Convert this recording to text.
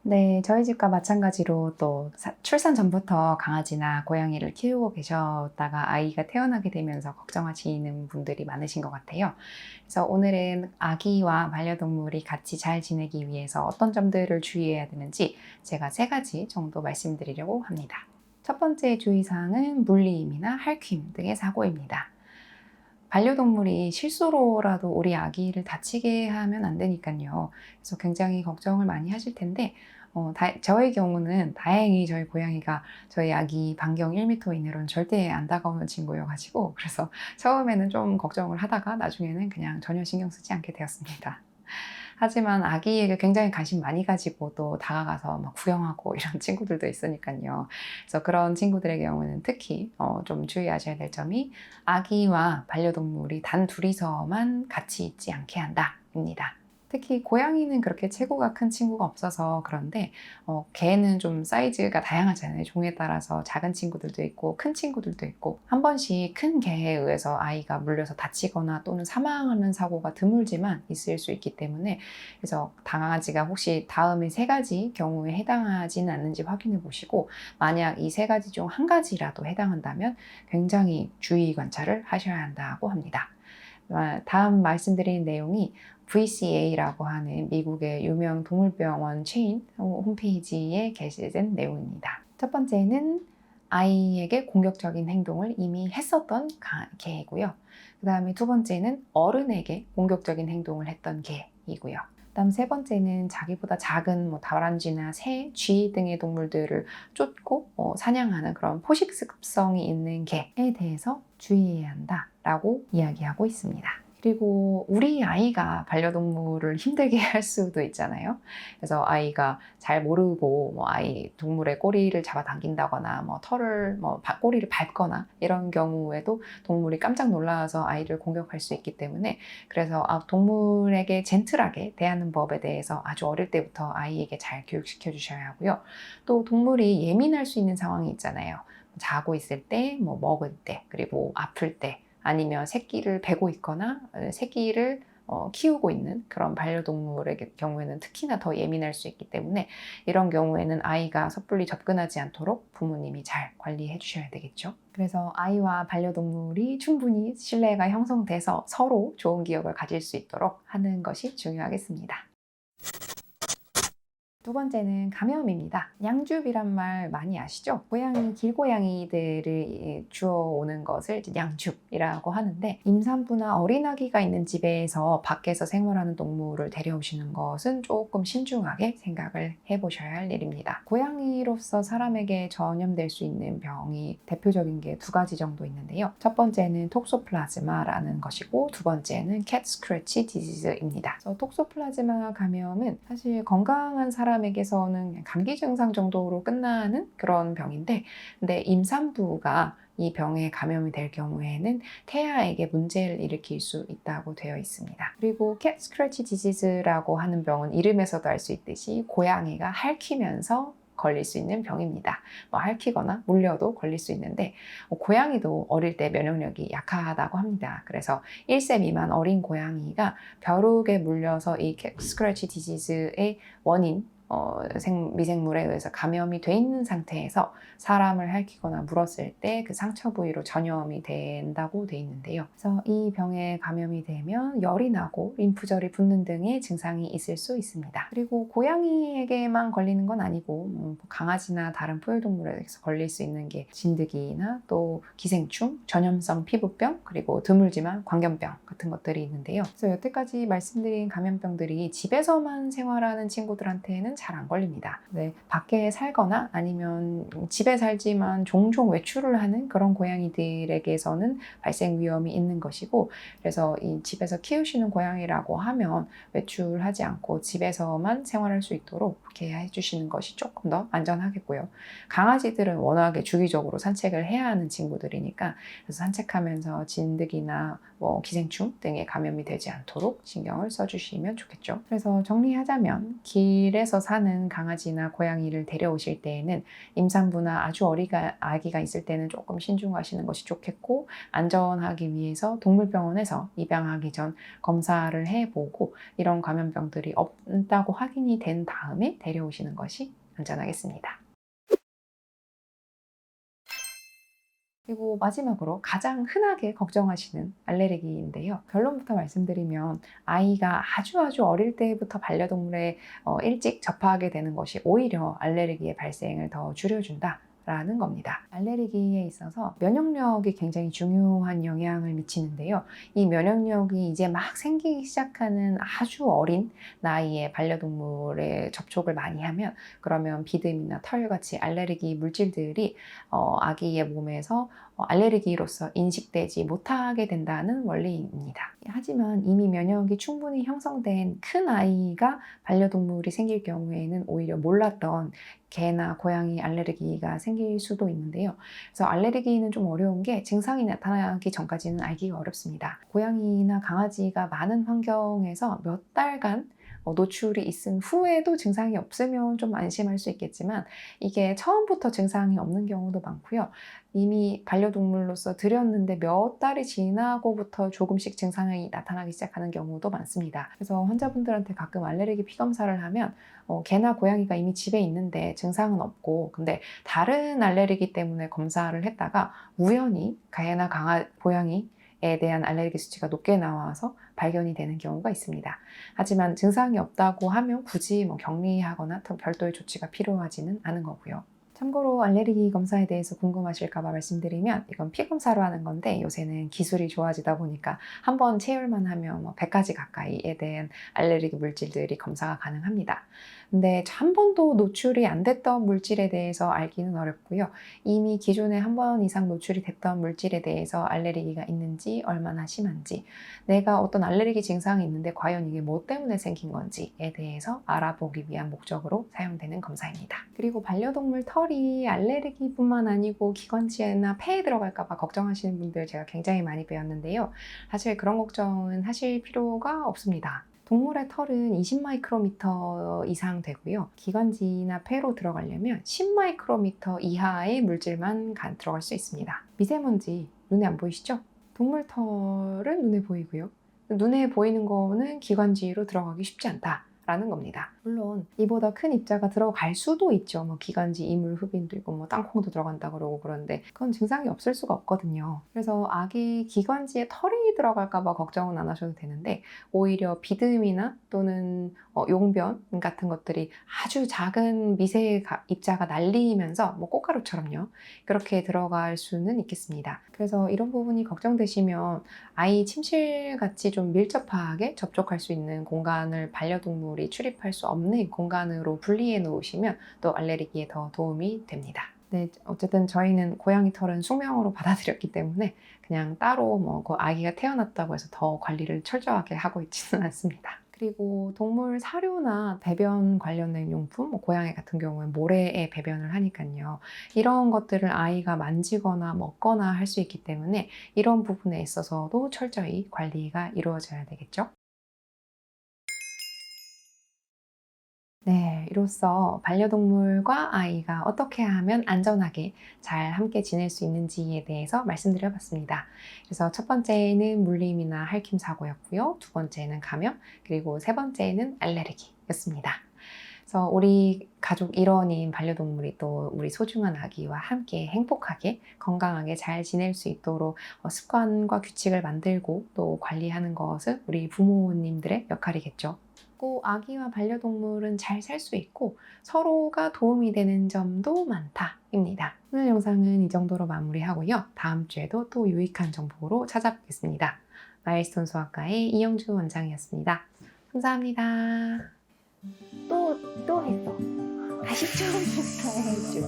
네, 저희 집과 마찬가지로 또 출산 전부터 강아지나 고양이를 키우고 계셨다가 아이가 태어나게 되면서 걱정하시는 분들이 많으신 것 같아요. 그래서 오늘은 아기와 반려동물이 같이 잘 지내기 위해서 어떤 점들을 주의해야 되는지 제가 3가지 정도 말씀드리려고 합니다. 첫 번째 주의사항은 물리임이나 핥힘 등의 사고입니다. 반려동물이 실수로라도 우리 아기를 다치게 하면 안 되니까요. 그래서 굉장히 걱정을 많이 하실 텐데, 저의 경우는 다행히 저희 고양이가 저희 아기 반경 1m 이내로는 절대 안 다가오는 친구여가지고, 그래서 처음에는 좀 걱정을 하다가 나중에는 그냥 전혀 신경 쓰지 않게 되었습니다. 하지만 아기에게 굉장히 관심 많이 가지고 또 다가가서 막 구경하고 이런 친구들도 있으니까요. 그래서 그런 친구들의 경우는 특히 좀 주의하셔야 될 점이 아기와 반려동물이 단 둘이서만 같이 있지 않게 한다입니다. 특히 고양이는 그렇게 체구가 큰 친구가 없어서 그런데 개는 좀 사이즈가 다양하잖아요. 종에 따라서 작은 친구들도 있고 큰 친구들도 있고 한 번씩 큰 개에 의해서 아이가 물려서 다치거나 또는 사망하는 사고가 드물지만 있을 수 있기 때문에 그래서 강아지가 혹시 다음에 3가지 경우에 해당하지는 않는지 확인해 보시고 만약 이 3가지 중 한 가지라도 해당한다면 굉장히 주의 관찰을 하셔야 한다고 합니다. 다음 말씀드린 내용이 VCA라고 하는 미국의 유명 동물병원 체인 홈페이지에 게시된 내용입니다. 첫 번째는 아이에게 공격적인 행동을 이미 했었던 개이고요. 그 다음에 두 번째는 어른에게 공격적인 행동을 했던 개이고요. 그다음 3번째는 자기보다 작은 다람쥐나 새, 쥐 등의 동물들을 쫓고 사냥하는 그런 포식 습성이 있는 개에 대해서 주의해야 한다라고 이야기하고 있습니다. 그리고 우리 아이가 반려동물을 힘들게 할 수도 있잖아요. 그래서 아이가 잘 모르고 아이 동물의 꼬리를 잡아당긴다거나 털을 꼬리를 밟거나 이런 경우에도 동물이 깜짝 놀라서 아이를 공격할 수 있기 때문에 그래서 동물에게 젠틀하게 대하는 법에 대해서 아주 어릴 때부터 아이에게 잘 교육시켜 주셔야 하고요. 또 동물이 예민할 수 있는 상황이 있잖아요. 자고 있을 때, 먹을 때, 그리고 아플 때, 아니면 새끼를 베고 있거나 새끼를 키우고 있는 그런 반려동물의 경우에는 특히나 더 예민할 수 있기 때문에 이런 경우에는 아이가 섣불리 접근하지 않도록 부모님이 잘 관리해 주셔야 되겠죠. 그래서 아이와 반려동물이 충분히 신뢰가 형성돼서 서로 좋은 기억을 가질 수 있도록 하는 것이 중요하겠습니다. 두 번째는 감염입니다. 양줍이란 말 많이 아시죠? 길고양이들을 주워오는 것을 양줍이라고 하는데 임산부나 어린아기가 있는 집에서 밖에서 생활하는 동물을 데려오시는 것은 조금 신중하게 생각을 해보셔야 할 일입니다. 고양이로서 사람에게 전염될 수 있는 병이 대표적인 게 2가지 정도 있는데요. 첫 번째는 톡소플라즈마라는 것이고 두 번째는 캣 스크래치 디지즈입니다. 그래서 톡소플라즈마 감염은 사실 건강한 사람에게서는 감기 증상 정도로 끝나는 그런 병인데 근데 임산부가 이 병에 감염이 될 경우에는 태아에게 문제를 일으킬 수 있다고 되어 있습니다. 그리고 캣 스크래치 디지즈라고 하는 병은 이름에서도 알 수 있듯이 고양이가 핥히면서 걸릴 수 있는 병입니다. 핥히거나 물려도 걸릴 수 있는데 고양이도 어릴 때 면역력이 약하다고 합니다. 그래서 1세 미만 어린 고양이가 벼룩에 물려서 이 스크래치 디지즈의 원인 미생물에 의해서 감염이 돼 있는 상태에서 사람을 핥히거나 물었을 때 그 상처 부위로 전염이 된다고 돼 있는데요. 그래서 이 병에 감염이 되면 열이 나고 림프절이 붓는 등의 증상이 있을 수 있습니다. 그리고 고양이에게만 걸리는 건 아니고 강아지나 다른 포유동물에서 걸릴 수 있는 게 진드기나 또 기생충, 전염성 피부병, 그리고 드물지만 광견병 같은 것들이 있는데요. 그래서 여태까지 말씀드린 감염병들이 집에서만 생활하는 친구들한테는 잘 안 걸립니다. 네, 밖에 살거나 아니면 집에 살지만 종종 외출을 하는 그런 고양이들에게서는 발생 위험이 있는 것이고 그래서 이 집에서 키우시는 고양이라고 하면 외출하지 않고 집에서만 생활할 수 있도록 그렇게 해주시는 것이 조금 더 안전하겠고요. 강아지들은 워낙에 주기적으로 산책을 해야 하는 친구들이니까 그래서 산책하면서 진드기나 기생충 등에 감염이 되지 않도록 신경을 써주시면 좋겠죠. 그래서 정리하자면 길에서 사는 강아지나 고양이를 데려오실 때에는 임산부나 아주 아기가 있을 때는 조금 신중하시는 것이 좋겠고, 안전하기 위해서 동물병원에서 입양하기 전 검사를 해보고 이런 감염병들이 없다고 확인이 된 다음에 데려오시는 것이 안전하겠습니다. 그리고 마지막으로 가장 흔하게 걱정하시는 알레르기인데요. 결론부터 말씀드리면 아이가 아주 어릴 때부터 반려동물에 일찍 접하게 되는 것이 오히려 알레르기의 발생을 더 줄여준다 라는 겁니다. 알레르기에 있어서 면역력이 굉장히 중요한 영향을 미치는데요. 이 면역력이 이제 막 생기기 시작하는 아주 어린 나이에 반려동물에 접촉을 많이 하면, 그러면 비듬이나 털같이 알레르기 물질들이 아기의 몸에서 알레르기로서 인식되지 못하게 된다는 원리입니다. 하지만 이미 면역이 충분히 형성된 큰 아이가 반려동물이 생길 경우에는 오히려 몰랐던 개나 고양이 알레르기가 생길 수도 있는데요. 그래서 알레르기는 좀 어려운 게 증상이 나타나기 전까지는 알기가 어렵습니다. 고양이나 강아지가 많은 환경에서 몇 달간 노출이 있은 후에도 증상이 없으면 좀 안심할 수 있겠지만, 이게 처음부터 증상이 없는 경우도 많고요. 이미 반려동물로서 들였는데 몇 달이 지나고부터 조금씩 증상이 나타나기 시작하는 경우도 많습니다. 그래서 환자분들한테 가끔 알레르기 피검사를 하면 개나 고양이가 이미 집에 있는데 증상은 없고, 근데 다른 알레르기 때문에 검사를 했다가 우연히 개나 고양이에 대한 알레르기 수치가 높게 나와서 발견이 되는 경우가 있습니다. 하지만 증상이 없다고 하면 굳이 격리하거나 별도의 조치가 필요하지는 않은 거고요. 참고로 알레르기 검사에 대해서 궁금하실까 봐 말씀드리면, 이건 피검사로 하는 건데 요새는 기술이 좋아지다 보니까 한번 체열만 하면 100가지 가까이에 대한 알레르기 물질들이 검사가 가능합니다. 근데 한 번도 노출이 안 됐던 물질에 대해서 알기는 어렵고요. 이미 기존에 한 번 이상 노출이 됐던 물질에 대해서 알레르기가 있는지, 얼마나 심한지, 내가 어떤 알레르기 증상이 있는데 과연 이게 뭐 때문에 생긴 건지에 대해서 알아보기 위한 목적으로 사용되는 검사입니다. 그리고 반려동물 털이 알레르기뿐만 아니고 기관지나 폐에 들어갈까 봐 걱정하시는 분들 제가 굉장히 많이 배웠는데요. 사실 그런 걱정은 하실 필요가 없습니다. 동물의 털은 20마이크로미터 이상 되고요. 기관지나 폐로 들어가려면 10마이크로미터 이하의 물질만 들어갈 수 있습니다. 미세먼지 눈에 안 보이시죠? 동물 털은 눈에 보이고요. 눈에 보이는 거는 기관지로 들어가기 쉽지 않다 라는 겁니다. 물론 이보다 큰 입자가 들어갈 수도 있죠. 기관지 이물 흡인도 있고 땅콩도 들어간다 그러고, 그런데 그건 증상이 없을 수가 없거든요. 그래서 아기 기관지에 털이 들어갈까 봐 걱정은 안 하셔도 되는데, 오히려 비듬이나 또는 용변 같은 것들이 아주 작은 미세 입자가 날리면서 꽃가루처럼요, 그렇게 들어갈 수는 있겠습니다. 그래서 이런 부분이 걱정되시면 아이 침실같이 좀 밀접하게 접촉할 수 있는 공간을 반려동물이 출입할 수 없는 공간으로 분리해 놓으시면 또 알레르기에 더 도움이 됩니다. 네, 어쨌든 저희는 고양이 털은 숙명으로 받아들였기 때문에 그냥 따로 그 아기가 태어났다고 해서 더 관리를 철저하게 하고 있지는 않습니다. 그리고 동물 사료나 배변 관련된 용품, 고양이 같은 경우는 모래에 배변을 하니까요. 이런 것들을 아이가 만지거나 먹거나 할 수 있기 때문에 이런 부분에 있어서도 철저히 관리가 이루어져야 되겠죠. 네, 이로써 반려동물과 아이가 어떻게 하면 안전하게 잘 함께 지낼 수 있는지에 대해서 말씀드려봤습니다. 그래서 첫 번째는 물림이나 핥힘 사고였고요. 두 번째는 감염, 그리고 세 번째는 알레르기였습니다. 그래서 우리 가족 일원인 반려동물이 또 우리 소중한 아기와 함께 행복하게 건강하게 잘 지낼 수 있도록 습관과 규칙을 만들고 또 관리하는 것은 우리 부모님들의 역할이겠죠. 아기와 반려동물은 잘 살 수 있고 서로가 도움이 되는 점도 많다입니다. 오늘 영상은 이 정도로 마무리하고요. 다음 주에도 또 유익한 정보로 찾아뵙겠습니다. 마일스톤 소아과의 이영주 원장이었습니다. 감사합니다. 또 했어. 다시 처음부터 해줘.